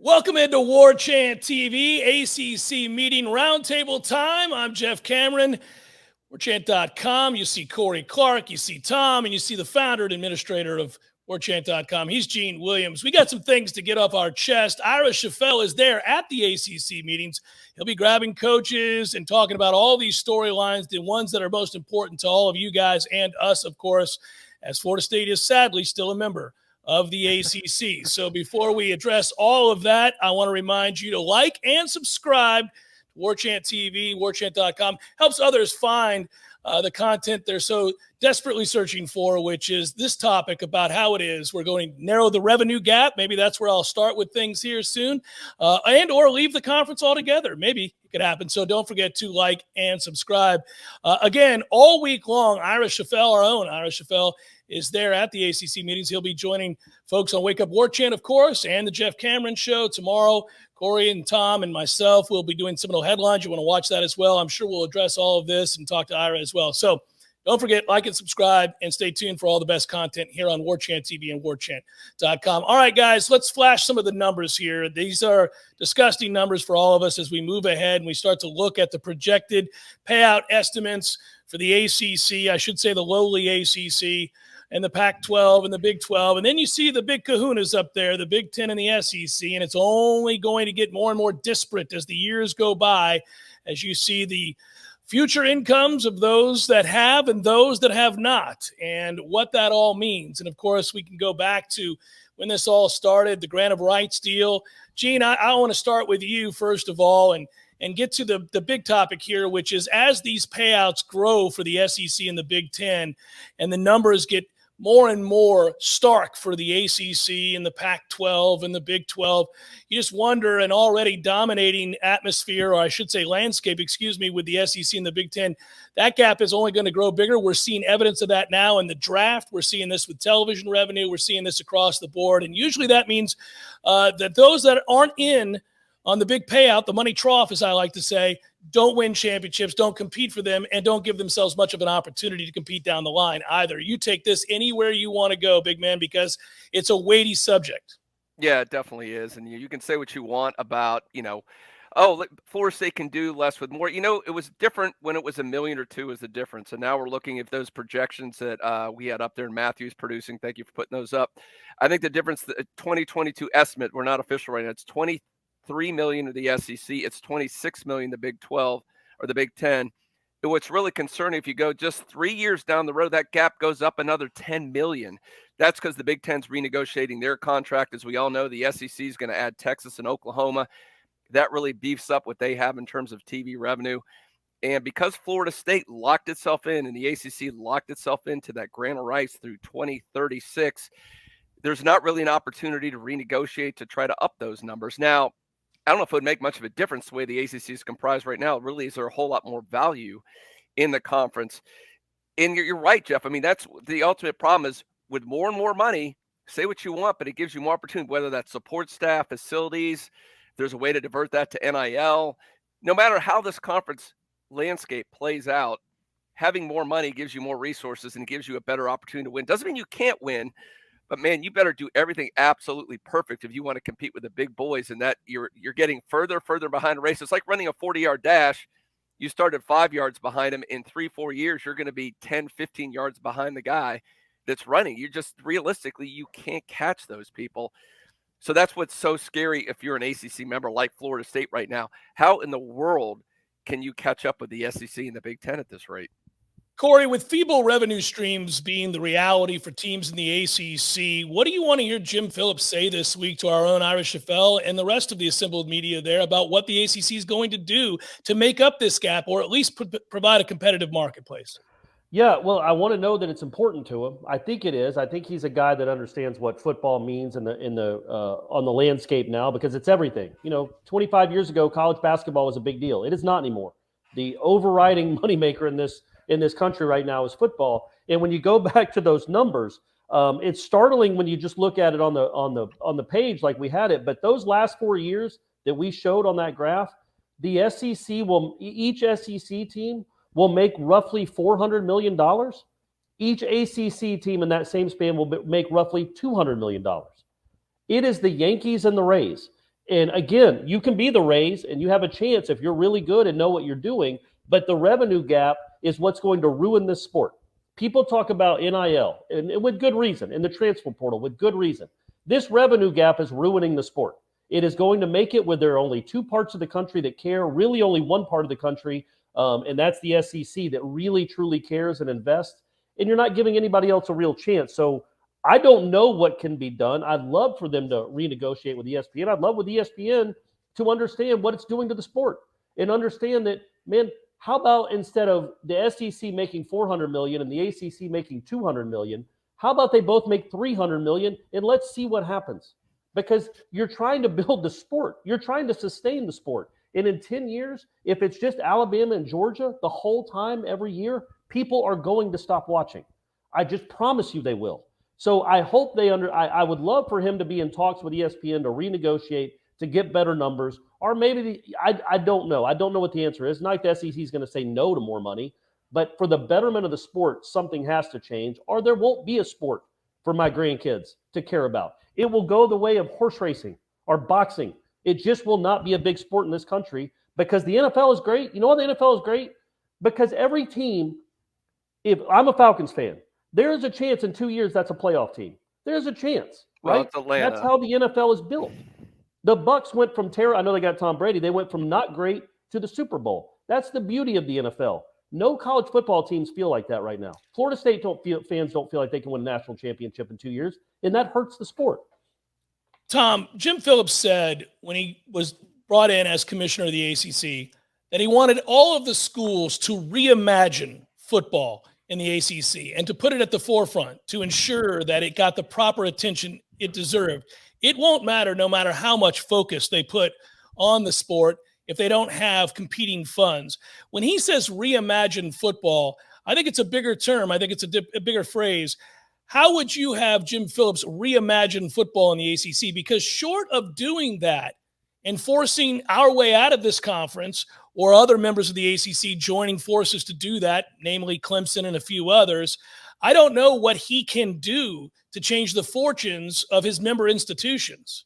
Welcome into Warchant TV, ACC meeting roundtable time. I'm Jeff Cameron, Warchant.com. You see Corey Clark, you see Tom, and you see the founder and administrator of Warchant.com. He's Gene Williams. We got some things to get off our chest. Ira Shafel is there at the ACC meetings. He'll be grabbing coaches and talking about all these storylines, the ones that are most important to all of you guys and us, of course, as Florida State is sadly still a member of the ACC. So before we address all of that, I want to remind you to like and subscribe to Warchant TV, warchant.com. Helps others find the content they're so desperately searching for, which is this topic about how it is we're going to narrow the revenue gap. Maybe that's where I'll start with things here soon, and or leave the conference altogether. Maybe it could happen. So don't forget to like and subscribe. Again, all week long, Ira Shafel, our own Ira Shafel, is there at the ACC meetings. He'll be joining folks on Wake Up Warchant, of course, and the Jeff Cameron Show tomorrow. Corey and Tom and myself will be doing Seminole headlines. You want to watch that as well. I'm sure we'll address all of this and talk to Ira as well. So don't forget, like and subscribe, and stay tuned for all the best content here on Warchant TV and Warchant.com. All right, guys, let's flash some of the numbers here. These are disgusting numbers for all of us as we move ahead and we start to look at the projected payout estimates for the ACC, I should say the lowly ACC, and the Pac-12 and the Big 12. And then you see the big kahunas up there, the Big 10 and the SEC, and it's only going to get more and more disparate as the years go by, as you see the future incomes of those that have and those that have not, and what that all means. And, of course, we can go back to when this all started, the grant of rights deal. Gene, I want to start with you, first of all, and get to the big topic here, which is as these payouts grow for the SEC and the Big 10 and the numbers get more and more stark for the ACC and the Pac-12 and the Big 12. You just wonder, an already dominating atmosphere, or I should say landscape, with the SEC and the Big 10, that gap is only going to grow bigger. We're seeing evidence of that now in the draft. We're seeing this with television revenue. We're seeing this across the board. And usually that means that those that aren't in on the big payout, the money trough, as I like to say, don't win championships, don't compete for them, and don't give themselves much of an opportunity to compete down the line either. You take this anywhere you want to go, big man, because it's a weighty subject. Yeah, it definitely is. And you can say what you want about, Florida State can do less with more. It was different when it was $1 million or $2 million is the difference. And now we're looking at those projections that we had up there in Matthews producing. Thank you for putting those up. I think the difference, the 2022 estimate, we're not official right now. It's $23 million of the SEC. It's $26 million the Big 12 or the Big 10. And what's really concerning, if you go just 3 years down the road, that gap goes up another $10 million. That's because the Big 10's renegotiating their contract. As we all know, the SEC is going to add Texas and Oklahoma. That really beefs up what they have in terms of TV revenue. And because Florida State locked itself in and the ACC locked itself into that grant of rights through 2036, there's not really an opportunity to renegotiate to try to up those numbers. Now, I don't know if it would make much of a difference the way the ACC is comprised right now. Really, is there a whole lot more value in the conference? And you're right, Jeff. I mean, that's the ultimate problem is with more and more money, say what you want, but it gives you more opportunity, whether that's support staff, facilities. There's a way to divert that to NIL. No matter how this conference landscape plays out, having more money gives you more resources and gives you a better opportunity to win. Doesn't mean you can't win, but man, you better do everything absolutely perfect if you want to compete with the big boys, and that you're getting further behind a race. It's like running a 40-yard dash. You started 5 yards behind him. In 3-4 years, you're going to be 10, 15 yards behind the guy that's running. You just realistically, you can't catch those people. So that's what's so scary if you're an ACC member like Florida State right now. How in the world can you catch up with the SEC and the Big 10 at this rate? Corey, with feeble revenue streams being the reality for teams in the ACC, what do you want to hear Jim Phillips say this week to our own Ira Shafel and the rest of the assembled media there about what the ACC is going to do to make up this gap or at least provide a competitive marketplace? Yeah, well, I want to know that it's important to him. I think it is. I think he's a guy that understands what football means on the landscape now, because it's everything. 25 years ago, college basketball was a big deal. It is not anymore. The overriding moneymaker in this country right now is football. And when you go back to those numbers, it's startling when you just look at it on the page like we had it. But those last 4 years that we showed on that graph, the SEC each SEC team will make roughly $400 million. Each ACC team in that same span will make roughly $200 million. It is the Yankees and the Rays. And again, you can be the Rays and you have a chance if you're really good and know what you're doing, but the revenue gap is what's going to ruin this sport. People talk about NIL and with good reason, and the transfer portal with good reason. This revenue gap is ruining the sport. It is going to make it where there are only two parts of the country that care, really only one part of the country, and that's the SEC that really, truly cares and invests, and you're not giving anybody else a real chance. So I don't know what can be done. I'd love for them to renegotiate with ESPN. I'd love with ESPN to understand what it's doing to the sport and understand that, man, how about instead of the SEC making $400 million and the ACC making $200 million, how about they both make $300 million and let's see what happens? Because you're trying to build the sport. You're trying to sustain the sport. And in 10 years, if it's just Alabama and Georgia the whole time every year, people are going to stop watching. I just promise you they will. So I hope I would love for him to be in talks with ESPN to renegotiate, to get better numbers, or maybe I don't know. I don't know what the answer is. Not like the SEC is going to say no to more money, but for the betterment of the sport, something has to change, or there won't be a sport for my grandkids to care about. It will go the way of horse racing or boxing. It just will not be a big sport in this country because the NFL is great. You know why the NFL is great? Because every team, if I'm a Falcons fan, there is a chance in 2 years that's a playoff team. There's a chance, right? Well, it's Atlanta. That's how the NFL is built. The Bucs went from terror. I know they got Tom Brady. They went from not great to the Super Bowl. That's the beauty of the NFL. No college football teams feel like that right now. Florida State fans don't feel like they can win a national championship in 2 years, and that hurts the sport. Tom, Jim Phillips said when he was brought in as commissioner of the ACC that he wanted all of the schools to reimagine football in the ACC and to put it at the forefront to ensure that it got the proper attention it deserved. It won't matter no matter how much focus they put on the sport if they don't have competing funds. When he says reimagine football, I think it's a bigger term. I think it's a bigger phrase. How would you have Jim Phillips reimagine football in the ACC? Because short of doing that and forcing our way out of this conference or other members of the ACC joining forces to do that, namely Clemson and a few others, I don't know what he can do to change the fortunes of his member institutions.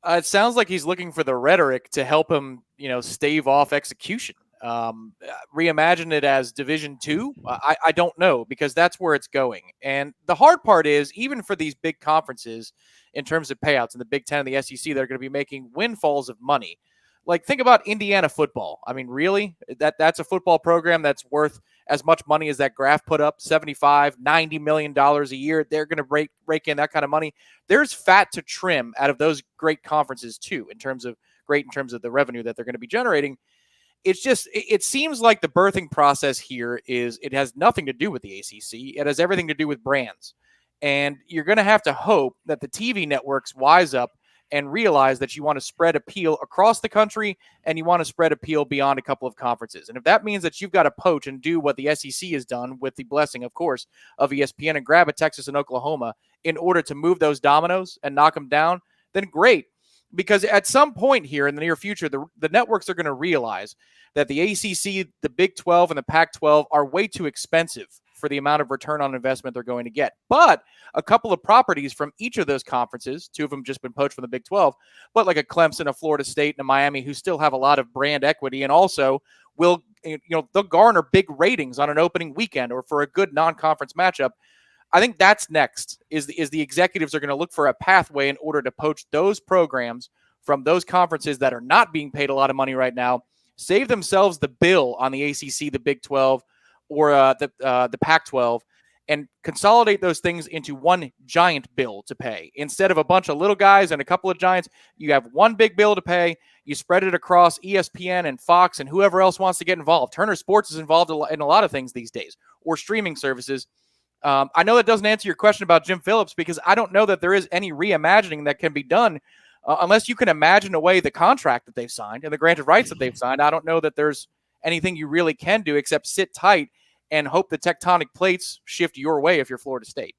It sounds like he's looking for the rhetoric to help him, stave off execution. Reimagine it as Division II. I don't know, because that's where it's going. And the hard part is, even for these big conferences, in terms of payouts in the Big Ten and the SEC, they're going to be making windfalls of money. Like, think about Indiana football. I mean, really? That's a football program that's worth as much money as that graph put up, $75, $90 million a year. They're going to rake in that kind of money. There's fat to trim out of those great conferences, too, in terms of the revenue that they're going to be generating. It's just, it seems like the birthing process here it has nothing to do with the ACC. It has everything to do with brands. And you're going to have to hope that the TV networks wise up and realize that you want to spread appeal across the country and you want to spread appeal beyond a couple of conferences. And if that means that you've got to poach and do what the SEC has done with the blessing, of course, of ESPN and grab a Texas and Oklahoma in order to move those dominoes and knock them down, then great. Because at some point here in the near future, the networks are going to realize that the ACC, the Big 12, and the Pac-12 are way too expensive for the amount of return on investment they're going to get. But a couple of properties from each of those conferences, two of them just been poached from the Big 12, but like a Clemson, a Florida State, and a Miami, who still have a lot of brand equity and also will, they'll garner big ratings on an opening weekend or for a good non-conference matchup. I think that's next, is the executives are going to look for a pathway in order to poach those programs from those conferences that are not being paid a lot of money right now, save themselves the bill on the ACC, the Big 12, or the Pac-12, and consolidate those things into one giant bill to pay. Instead of a bunch of little guys and a couple of giants, you have one big bill to pay. You spread it across ESPN and Fox and whoever else wants to get involved. Turner Sports is involved in a lot of things these days, or streaming services. I know that doesn't answer your question about Jim Phillips, because I don't know that there is any reimagining that can be done unless you can imagine away the contract that they've signed and the granted rights that they've signed. I don't know that there's anything you really can do except sit tight and hope the tectonic plates shift your way if you're Florida State.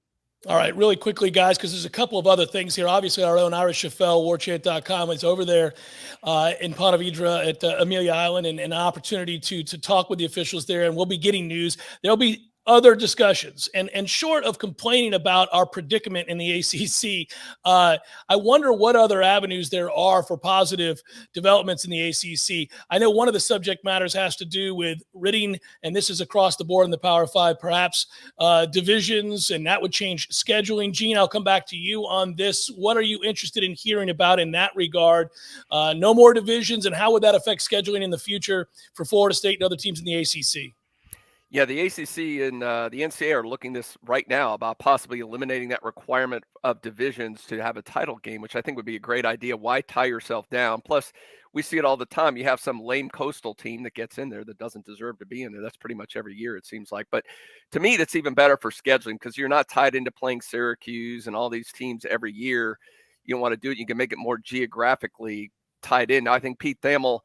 All right, really quickly, guys, because there's a couple of other things here. Obviously, our own Irish Chaffel, Warchant.com, is over there in Ponte Vedra at Amelia Island, and an opportunity to talk with the officials there, and we'll be getting news. There'll be other discussions, and short of complaining about our predicament in the ACC, I wonder what other avenues there are for positive developments in the ACC. I know one of the subject matters has to do with ridding, and this is across the board in the Power Five, perhaps divisions, and that would change scheduling. Gene, I'll come back to you on this. What are you interested in hearing about in that regard? No more divisions, and how would that affect scheduling in the future for Florida State and other teams in the ACC? Yeah, the ACC and the NCAA are looking this right now about possibly eliminating that requirement of divisions to have a title game, which I think would be a great idea. Why tie yourself down? Plus, we see it all the time. You have some lame coastal team that gets in there that doesn't deserve to be in there. That's pretty much every year, it seems like. But to me, that's even better for scheduling because you're not tied into playing Syracuse and all these teams every year. You don't want to do it. You can make it more geographically tied in. Now, I think Pete Thamel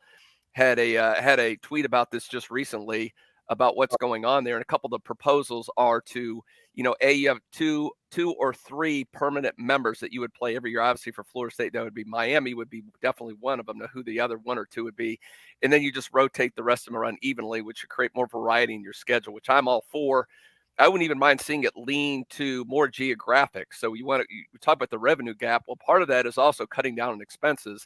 had a tweet about this just recently about what's going on there. And a couple of the proposals are to, you have two or three permanent members that you would play every year. Obviously for Florida State, that would be Miami would be definitely one of them. Now who the other one or two would be. And then you just rotate the rest of them around evenly, which would create more variety in your schedule, which I'm all for. I wouldn't even mind seeing it lean to more geographic. So you talk about the revenue gap. Well, part of that is also cutting down on expenses.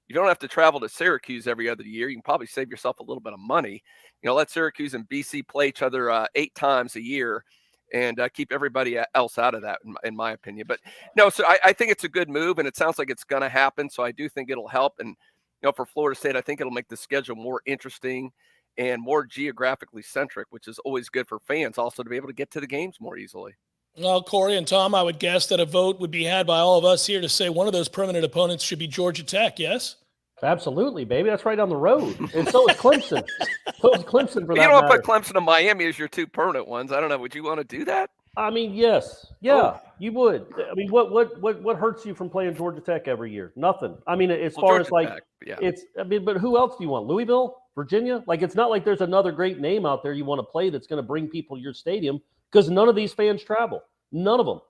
You don't have to travel to Syracuse every other year. You can probably save yourself a little bit of money. Let Syracuse and BC play each other 8 times a year and keep everybody else out of that, in my opinion. But no, so I think it's a good move, and it sounds like it's going to happen. So I do think it'll help. And, for Florida State, I think it'll make the schedule more interesting and more geographically centric, which is always good for fans also to be able to get to the games more easily. Well, Corey and Tom, I would guess that a vote would be had by all of us here to say one of those permanent opponents should be Georgia Tech, yes? Absolutely, baby. That's right down the road. And so is Clemson. So is Clemson for that You don't matter. put Clemson and Miami as your 2 permanent ones. I don't know. Would you want to do that? I mean, yes. Yeah, you would. I mean, what hurts you from playing Georgia Tech every year? Nothing. I mean, as far Georgia as like Tech, yeah. but who else do you want? Louisville? Virginia? Like, it's not like there's another great name out there you want to play that's going to bring people to your stadium because none of these fans travel. None of them.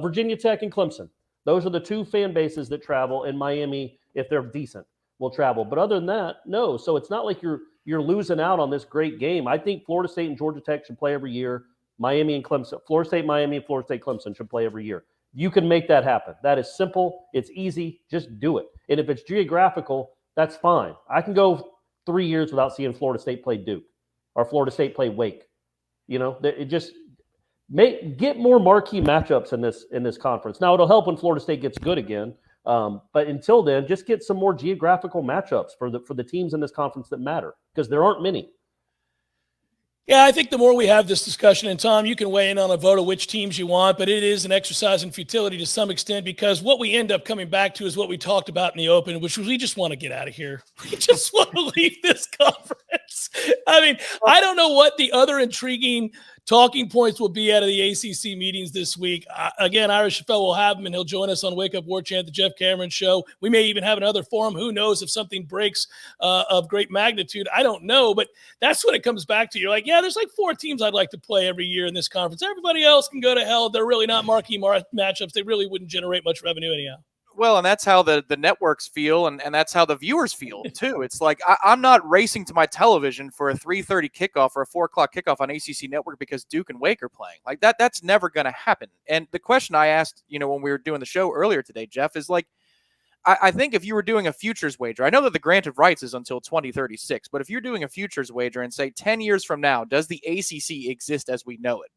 Virginia Tech and Clemson. Those are the 2 fan bases that travel, and Miami, if they're decent, will travel. But other than that, no. So it's not like you're losing out on this great game. I think Florida State and Georgia Tech should play every year. Miami and Clemson. Florida State, Miami, and Florida State, Clemson should play every year. You can make that happen. That is simple. It's easy. Just do it. And if it's geographical, that's fine. I can go 3 years without seeing Florida State play Duke or Florida State play Wake. It just get more marquee matchups in this conference. Now, it'll help when Florida State gets good again. But until then, just get some more geographical matchups for the teams in this conference that matter, because there aren't many. Yeah, I think the more we have this discussion, and Tom, you can weigh in on a vote of which teams you want, but it is an exercise in futility to some extent, because what we end up coming back to is what we talked about in the open, which was we just want to get out of here. We just want to leave this conference. I mean, I don't know what the other intriguing talking points will be out of the ACC meetings this week. Again, Irish Chappelle will have him, and he'll join us on Wake Up Warchant, the Jeff Cameron Show. We may even have another forum. Who knows if something breaks of great magnitude? I don't know, but that's what it comes back to. You're like, yeah, there's like 4 teams I'd like to play every year in this conference. Everybody else can go to hell. They're really not marquee matchups. They really wouldn't generate much revenue anyhow. Well, and that's how the networks feel, and that's how the viewers feel, too. It's like I'm not racing to my television for a 3:30 kickoff or a 4 o'clock kickoff on ACC Network because Duke and Wake are playing. Like, that's never going to happen. And the question I asked, when we were doing the show earlier today, Jeff, is like, I think if you were doing a futures wager, I know that the grant of rights is until 2036, but if you're doing a futures wager and say 10 years from now, does the ACC exist as we know it?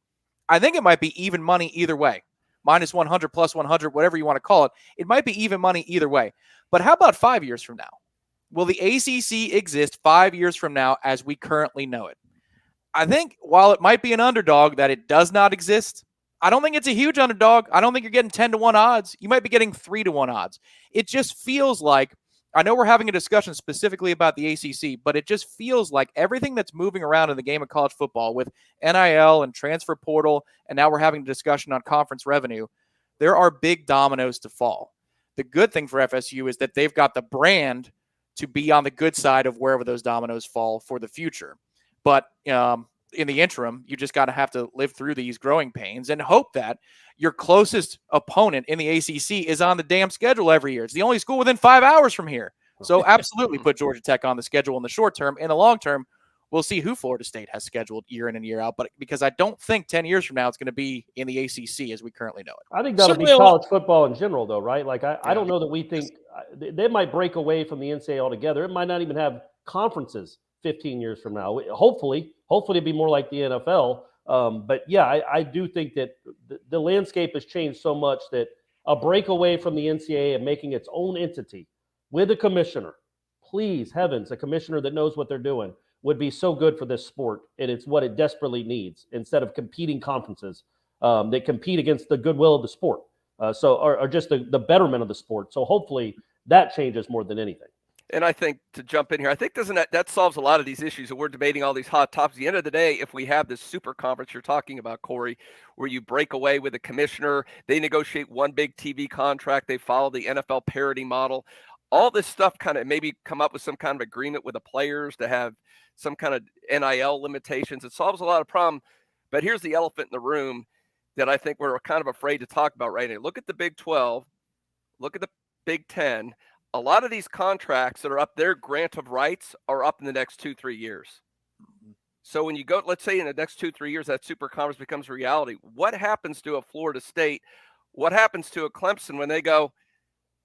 I think it might be even money either way. Minus 100, plus 100, whatever you want to call it. It might be even money either way. But how about 5 years from now? Will the ACC exist 5 years from now as we currently know it? I think while it might be an underdog that it does not exist, I don't think it's a huge underdog. I don't think you're getting 10-1 odds. You might be getting 3-1 odds. It just feels like, I know we're having a discussion specifically about the ACC, but it just feels like everything that's moving around in the game of college football with NIL and transfer portal, and now we're having a discussion on conference revenue, there are big dominoes to fall. The good thing for FSU is that they've got the brand to be on the good side of wherever those dominoes fall for the future. But in the interim, you just got to have to live through these growing pains and hope that your closest opponent in the ACC is on the damn schedule every year. It's the only school within 5 hours from here. So absolutely put Georgia Tech on the schedule in the short term. In the long term, we'll see who Florida State has scheduled year in and year out. But because I don't think 10 years from now it's going to be in the ACC as we currently know it. I think that'll be college football in general, though, right? Like, I don't know that we think they might break away from the NCAA altogether. It might not even have conferences 15 years from now. Hopefully it'd be more like the NFL. But yeah, I do think that the landscape has changed so much that a breakaway from the NCAA and making its own entity with a commissioner, please, heavens, a commissioner that knows what they're doing, would be so good for this sport. And it's what it desperately needs instead of competing conferences that compete against the goodwill of the sport. Or just the betterment of the sport. So hopefully that changes more than anything. And I think, to jump in here, I think that solves a lot of these issues that we're debating, all these hot topics. At the end of the day, if we have this super conference you're talking about, Corey, where you break away with a commissioner, they negotiate one big TV contract, they follow the NFL parity model, all this stuff kind of maybe come up with some kind of agreement with the players to have some kind of NIL limitations. It solves a lot of problems. But here's the elephant in the room that I think we're kind of afraid to talk about right now. Look at the Big 12, look at the Big 10. A lot of these contracts that are up, their grant of rights are up in the next 2-3 years. So when you go, let's say in the next 2-3 years, that super conference becomes a reality. What happens to a Florida State? What happens to a Clemson when they go,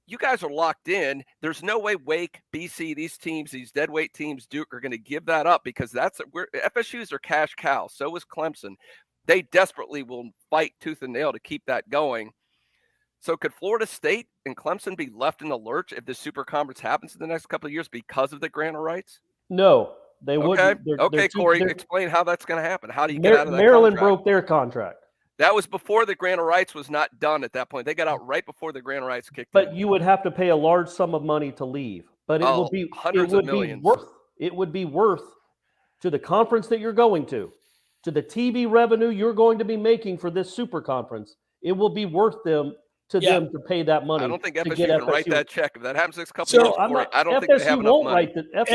you guys are locked in. There's no way Wake, BC, these teams, these deadweight teams, Duke, are going to give that up because FSU's are cash cows. So is Clemson. They desperately will fight tooth and nail to keep that going. So could Florida State and Clemson be left in the lurch if the super conference happens in the next couple of years because of the grant of rights? No, they wouldn't. Okay, Corey, explain how that's going to happen. How do you get out of that Maryland contract? broke their contract. That was before the grant of rights was not done at that point. They got out right before the grant of rights kicked in. But you would have to pay a large sum of money to leave. But it would be hundreds of millions. It would be worth to the conference that you're going to the TV revenue you're going to be making for this super conference. It will be worth them to pay that money. I don't think FSU can write that check. If that happens next couple of years, I don't think they have enough money. That's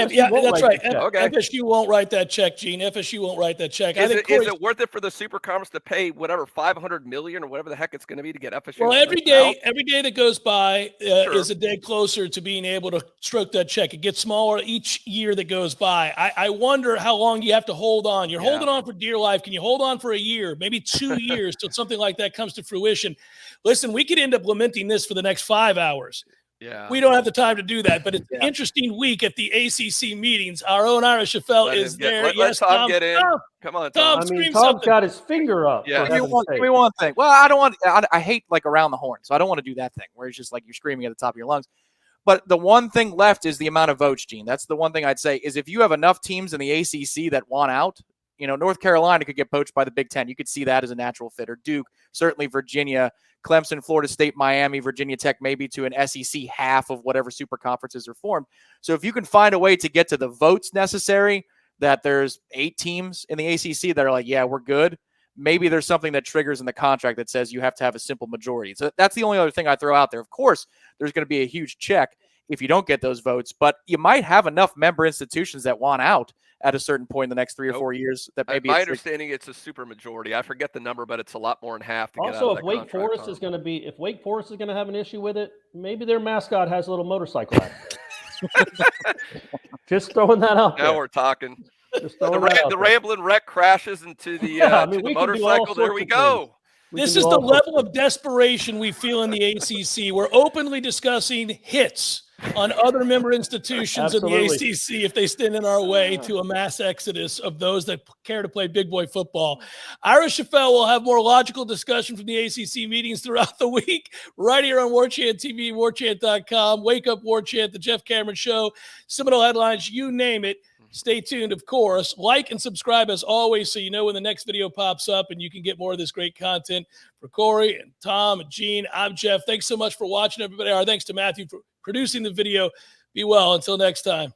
right. FSU won't write that check, Gene. FSU won't write that check. Is it worth it for the super conference to pay whatever $500 million or whatever the heck it's going to be to get FSU? Well, every day that goes by is a day closer to being able to stroke that check. It gets smaller each year that goes by. I wonder how long you have to hold on. You're holding on for dear life. Can you hold on for a year, maybe 2 years till something like that comes to fruition? Listen, we could end up lamenting this for the next 5 hours. Yeah, we don't have the time to do that, but it's an interesting week at the ACC meetings. Our own Ira Chaffel is there. Let Tom get in. Come on, Tom. Tom's got his finger up. Yeah, give me one thing. Well, I hate like around the horn, so I don't want to do that thing where it's just like you're screaming at the top of your lungs. But the one thing left is the amount of votes, Gene. That's the one thing I'd say is if you have enough teams in the ACC that want out, North Carolina could get poached by the Big Ten. You could see that as a natural fit. Or Duke, certainly Virginia, Clemson, Florida State, Miami, Virginia Tech, maybe to an SEC half of whatever super conferences are formed. So if you can find a way to get to the votes necessary, that there's 8 teams in the ACC that are like, yeah, we're good. Maybe there's something that triggers in the contract that says you have to have a simple majority. So that's the only other thing I throw out there. Of course, there's going to be a huge check if you don't get those votes, but you might have enough member institutions that want out at a certain point in the next 3 or 4 years. That maybe my understanding, it's a super majority. I forget the number, but it's a lot more than half. Also, if Wake Forest is going to have an issue with it, maybe their mascot has a little motorcycle accident. Just throwing that out there. Now we're talking. The Ramblin' Wreck crashes into the, the motorcycle. There we go. This is the level of desperation we feel in the ACC. We're openly discussing hits on other member institutions of the ACC if they stand in our way to a mass exodus of those that care to play big boy football. Ira Chaffel will have more logical discussion from the ACC meetings throughout the week right here on Warchant TV, warchant.com. Wake Up Warchant, the Jeff Cameron Show, Seminole Headlines, you name it. Stay tuned, of course. Like and subscribe as always so you know when the next video pops up and you can get more of this great content. For Corey and Tom and Gene, I'm Jeff. Thanks so much for watching, everybody. Our thanks to Matthew for producing the video. Be well. Until next time.